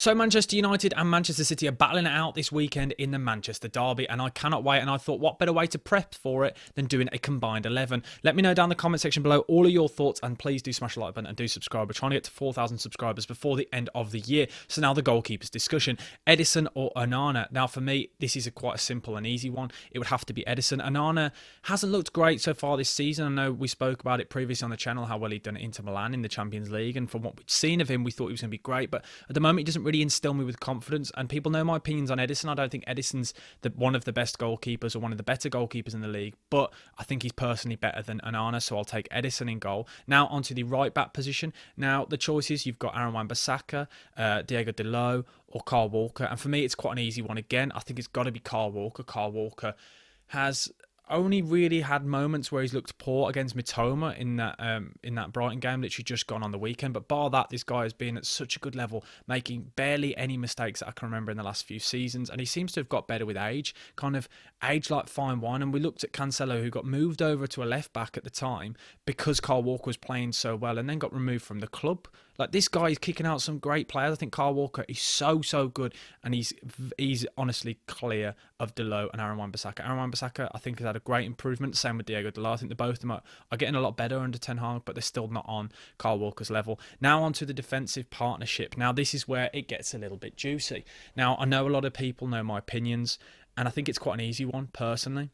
So Manchester United and Manchester City are battling it out this weekend in the Manchester Derby, and I cannot wait. And I thought, what better way to prep for it than doing a combined 11? Let me know down in the comment section below all of your thoughts, and please do smash the like button and do subscribe. We're trying to get to 4,000 subscribers before the end of the year. So now the goalkeepers discussion: Edison or Onana? Now for me, this is quite a simple and easy one. It would have to be Edison. Onana hasn't looked great so far this season. I know we spoke about it previously on the channel how well he'd done at Inter Milan in the Champions League, and from what we'd seen of him, we thought he was going to be great. But at the moment, he doesn't really instill me with confidence, and people know my opinions on Edison. I don't think Edison's one of the best goalkeepers or one of the better goalkeepers in the league, but I think he's personally better than Onana, so I'll take Edison in goal. Now onto the right back position. Now the choices, you've got Aaron Wan-Bissaka, Diego Dalot, or Kyle Walker, and for me it's quite an easy one again. I think it's got to be Kyle Walker. Kyle Walker has only really had moments where he's looked poor against Mitoma in that Brighton game, literally just gone on the weekend. But bar that, this guy has been at such a good level, making barely any mistakes that I can remember in the last few seasons. And he seems to have got better with age, kind of age like fine wine. And we looked at Cancelo, who got moved over to a left back at the time because Kyle Walker was playing so well, and then got removed from the club. Like, this guy is kicking out some great players. I think Kyle Walker is so good, and he's honestly clear of Dalot and Aaron Wan-Bissaka. Aaron Wan-Bissaka, I think, has had a great improvement. Same with Diego Dalot. I think the both of them are getting a lot better under Ten Hag, but they're still not on Kyle Walker's level. Now onto the defensive partnership. Now this is where it gets a little bit juicy. Now I know a lot of people know my opinions, and I think it's quite an easy one personally.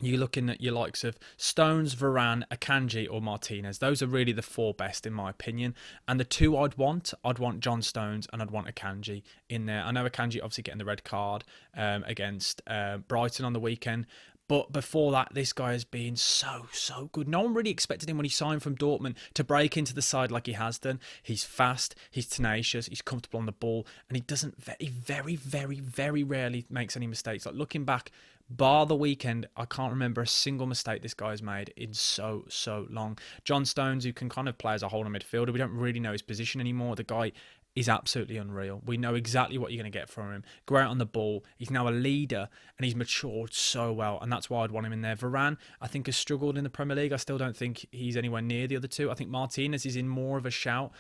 You're looking at your likes of Stones, Varane, Akanji, or Martinez. Those are really the four best in my opinion. And the two I'd want John Stones and I'd want Akanji in there. I know Akanji obviously getting the red card against Brighton on the weekend. But before that, this guy has been so good. No one really expected him when he signed from Dortmund to break into the side like he has done. He's fast, he's tenacious, he's comfortable on the ball, and he very rarely makes any mistakes. Like, looking back, bar the weekend, I can't remember a single mistake this guy's made in so long. John Stones, who can kind of play as a holding midfielder, we don't really know his position anymore. The guy is absolutely unreal. We know exactly what you're going to get from him. Great on the ball. He's now a leader, and he's matured so well, and that's why I'd want him in there. Varane, I think, has struggled in the Premier League. I still don't think he's anywhere near the other two. I think Martinez is in more of a shout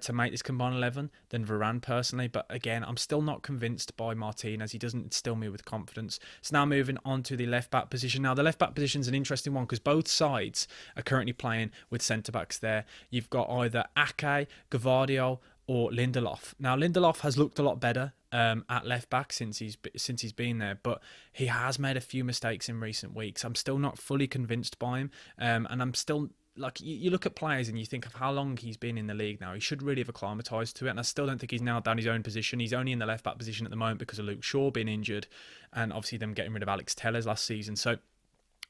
to make this combined 11 than Varane personally, but again, I'm still not convinced by Martinez. He doesn't instill me with confidence. So now moving on to the left back position. Now the left back position is an interesting one because both sides are currently playing with centre backs there. You've got either Ake, Gvardiol, or Lindelof. Now Lindelof has looked a lot better at left back since he's been there, but he has made a few mistakes in recent weeks. I'm still not fully convinced by him, and I'm still, like, you look at players and you think of how long he's been in the league now. He should really have acclimatised to it, and I still don't think he's nailed down his own position. He's only in the left back position at the moment because of Luke Shaw being injured, and obviously them getting rid of Alex Telles last season. So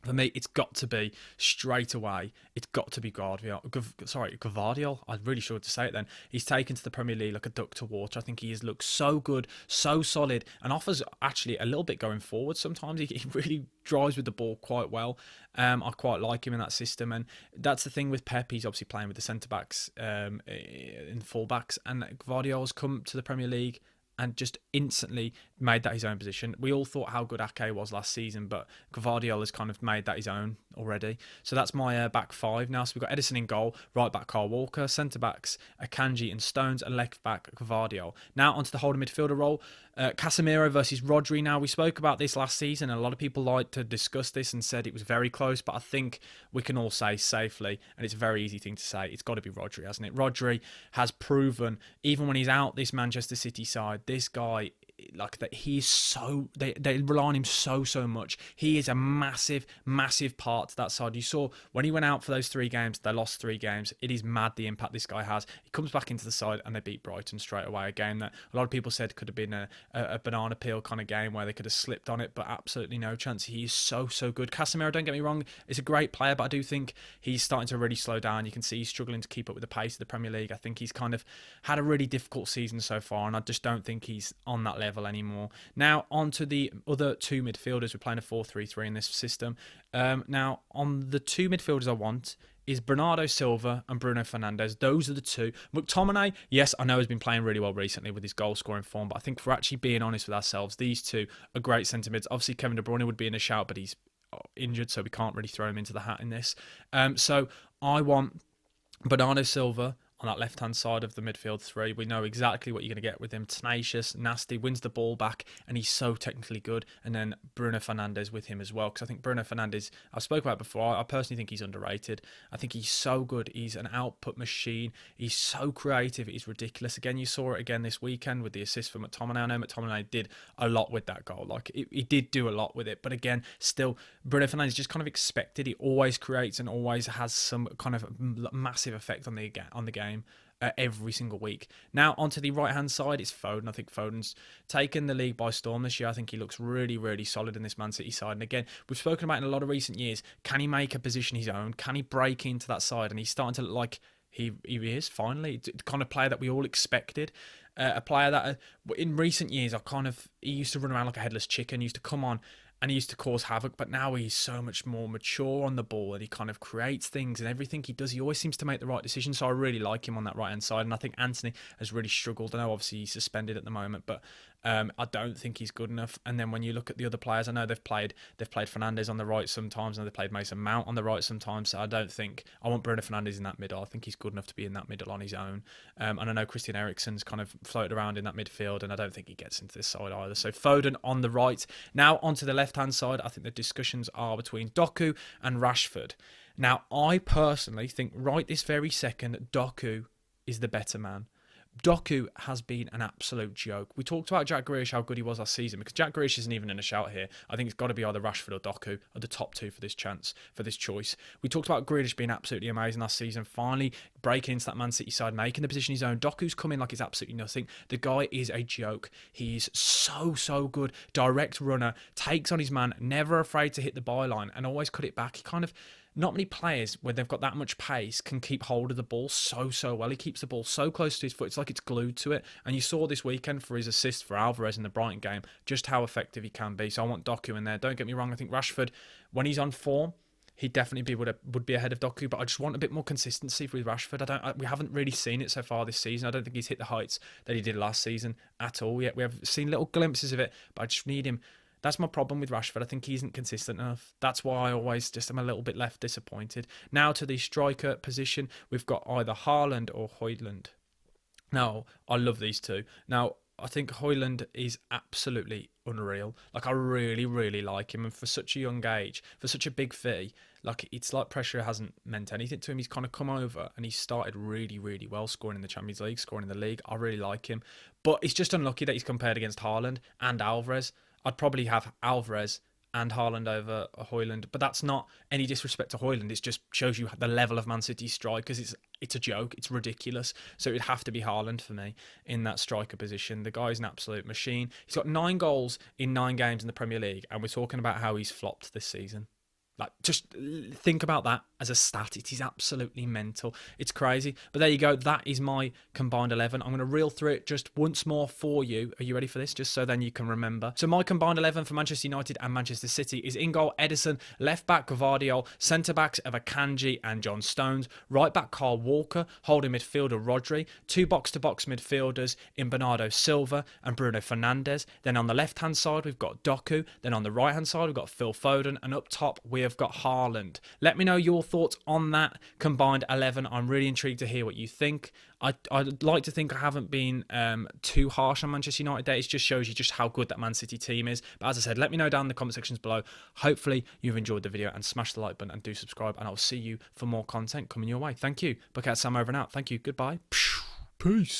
for me, it's got to be straight away. It's got to be Gvardiol. I'm really sure to say it then. He's taken to the Premier League like a duck to water. I think he has looked so good, so solid, and offers actually a little bit going forward sometimes. He really drives with the ball quite well. I quite like him in that system, and that's the thing with Pep. He's obviously playing with the centre-backs in the full-backs, and Gvardiol's come to the Premier League and just instantly made that his own position. We all thought how good Ake was last season, but Gvardiol has kind of made that his own already. So that's my back five now. So we've got Edison in goal, right back Kyle Walker, centre backs Akanji and Stones, and left back Gvardiol. Now onto the holding midfielder role. Casemiro versus Rodri. Now, we spoke about this last season, and a lot of people liked to discuss this and said it was very close, but I think we can all say safely, and it's a very easy thing to say, it's got to be Rodri, hasn't it? Rodri has proven, even when he's out this Manchester City side, this guy, like, that he's so, they rely on him so much. He is a massive part to that side. You saw when he went out for those 3 games, they lost 3 games. It is mad the impact this guy has. He comes back into the side and they beat Brighton straight away. A game that a lot of people said could have been a banana peel kind of game where they could have slipped on it, but absolutely no chance. He is so good. Casemiro, don't get me wrong, is a great player, but I do think he's starting to really slow down. You can see he's struggling to keep up with the pace of the Premier League. I think he's kind of had a really difficult season so far, and I just don't think he's on that level anymore. Now on to the other 2 midfielders. We're playing a 4-3-3 in this system. Now on the 2 midfielders I want is Bernardo Silva and Bruno Fernandes. Those are the 2. McTominay, yes, I know has been playing really well recently with his goal scoring form, but I think for actually being honest with ourselves, these 2 are great centre mids. Obviously Kevin De Bruyne would be in a shout, but he's injured, so we can't really throw him into the hat in this. So I want Bernardo Silva on that left-hand side of the midfield three. We know exactly what you're going to get with him. Tenacious, nasty, wins the ball back, and he's so technically good. And then Bruno Fernandes with him as well, because I think Bruno Fernandes, I've spoken about it before, I personally think he's underrated. I think he's so good. He's an output machine. He's so creative. He's ridiculous. Again, you saw it again this weekend with the assist for McTominay. I know McTominay did a lot with that goal. Like, he did do a lot with it. But again, still, Bruno Fernandes just kind of expected. He always creates and always has some kind of massive effect on the game. Every single week. Now onto the right hand side, it's Foden. I think Foden's taken the league by storm this year. I think he looks really, really solid in this Man City side. And again, we've spoken about in a lot of recent years, can he make a position his own? Can he break into that side? And he's starting to look like he is finally the kind of player that we all expected. A player that in recent years, he used to run around like a headless chicken, used to come on and he used to cause havoc, but now he's so much more mature on the ball and he kind of creates things, and everything he does, he always seems to make the right decision. So I really like him on that right-hand side, and I think Antony has really struggled. I know obviously he's suspended at the moment, but I don't think he's good enough. And then when you look at the other players, I know they've played Fernandes on the right sometimes, and they've played Mason Mount on the right sometimes. So I want Bruno Fernandes in that middle. I think he's good enough to be in that middle on his own. And I know Christian Eriksen's kind of floated around in that midfield, and I don't think he gets into this side either. So Foden on the right. Now onto the left-hand side, I think the discussions are between Doku and Rashford. Now, I personally think right this very second, Doku is the better man. Doku has been an absolute joke. We talked about Jack Grealish, how good he was last season, because Jack Grealish isn't even in a shout here. I think it's got to be either Rashford or Doku are the top two for this choice. We talked about Grealish being absolutely amazing last season, finally breaking into that Man City side, making the position his own. Doku's come in like it's absolutely nothing. The guy is a joke. He's so good. Direct runner, takes on his man, never afraid to hit the byline and always cut it back. He kind of... Not many players, when they've got that much pace, can keep hold of the ball so well. He keeps the ball so close to his foot. It's like it's glued to it. And you saw this weekend for his assist for Alvarez in the Brighton game, just how effective he can be. So I want Doku in there. Don't get me wrong. I think Rashford, when he's on form, he'd definitely would be ahead of Doku. But I just want a bit more consistency with Rashford. We haven't really seen it so far this season. I don't think he's hit the heights that he did last season at all yet. We have seen little glimpses of it, but I just need him. That's my problem with Rashford. I think he isn't consistent enough. That's why I always just am a little bit left disappointed. Now to the striker position, we've got either Haaland or Højlund. Now, I love these two. Now, I think Højlund is absolutely unreal. Like, I really, really like him. And for such a young age, for such a big fee, like, it's like pressure hasn't meant anything to him. He's kind of come over and he started really, really well, scoring in the Champions League, scoring in the league. I really like him. But it's just unlucky that he's compared against Haaland and Alvarez. I'd probably have Alvarez and Haaland over Højlund, but that's not any disrespect to Højlund. It just shows you the level of Man City's strikers. It's a joke. It's ridiculous. So it'd have to be Haaland for me in that striker position. The guy's an absolute machine. He's got 9 goals in 9 games in the Premier League, and we're talking about how he's flopped this season. Like, just think about that as a stat. It is absolutely mental. It's crazy. But there you go. That is my combined 11. I'm going to reel through it just once more for you. Are you ready for this? Just so then you can remember. So my combined 11 for Manchester United and Manchester City is in goal, Ederson, left back, Gvardiol, centre backs of Akanji and John Stones, right back, Kyle Walker, holding midfielder, Rodri, 2 box-to-box midfielders in Bernardo Silva and Bruno Fernandes. Then on the left-hand side, we've got Doku. Then on the right-hand side, we've got Phil Foden. And up top, we have got Haaland. Let me know your thoughts on that combined 11. I'm really intrigued to hear what you think. I'd like to think I haven't been too harsh on Manchester United there. It just shows you just how good that Man City team is. But as I said, let me know down in the comment sections below. Hopefully you've enjoyed the video, and smash the like button and do subscribe, and I'll see you for more content coming your way. Thank you. Bucket Sam over and out. Thank you. Goodbye. Peace.